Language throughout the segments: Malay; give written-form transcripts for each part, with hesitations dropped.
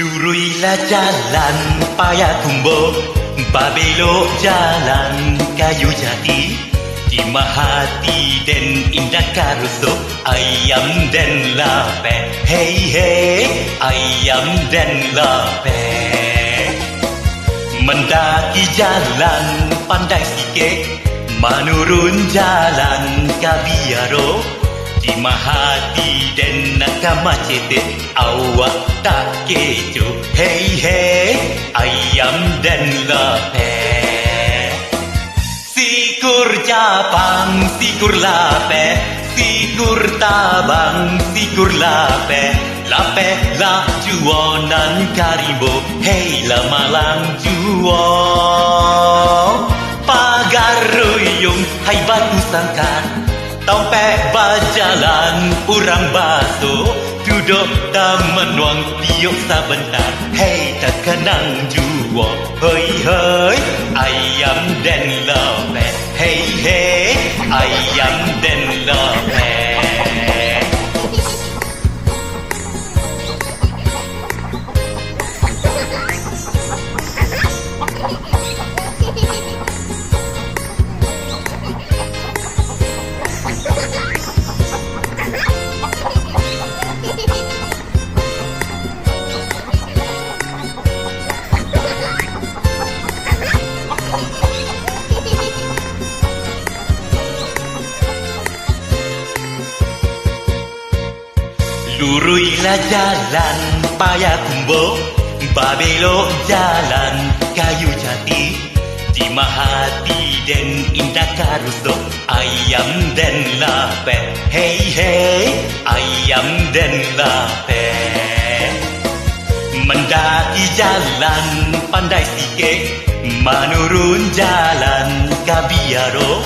Luruslah jalan payah tumbuk, babelok jalan kayu jati. Di mahati dan indah karusuk, ayam dan lape. Hey hey, ayam dan lape. Mendaki jalan pandai sikit, menurun jalan kabiaro. Di mahati dan nakamacetek, awak tak kecoh. Hey hey, ayam dan lape. Sikur Japang, sikur lape. Sikur tabang, sikur lape. Lape lah juanan karimbo. Hey lah malang jual. Pagar ruyung, hai batu sangkan. Tompek berjalan, urang basuh. Duduk dan menuang tiup sebentar. Hei tak kenang jua. Hei hei, ayam dan lape. Hei hei, ayam dan lape. Luruslah jalan payah tumbuk, babelok jalan kayu jati. Di mahati dan indah karusuk, ayam dan lape. Hey hey, ayam dan lape. Mendaki jalan pandai sikit, menurun jalan kabiaro.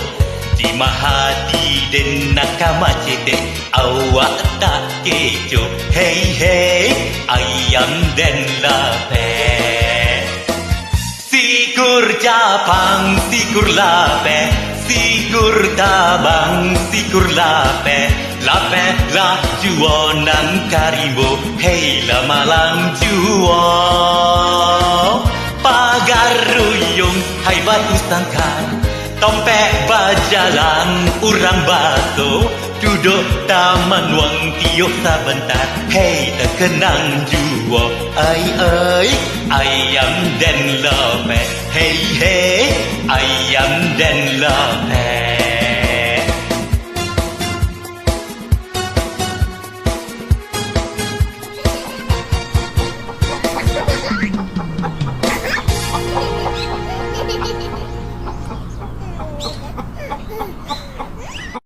Di mahati dan nakamacetek, awak tak kecoh. Hey hey, ayam dan lape. Sikur Japang, sikur lape. Sikur tabang, sikur lape. Lape lah juanan karimbo. Hey lah malang jual. Pagar ruyung, hai batu sangkan. Tompek berjalan, urang basuh. Duduk taman wang tiup sebentar. Hei tak kenang jua. Ai ai, ayam dan lape. Hei hei, ayam dan lape.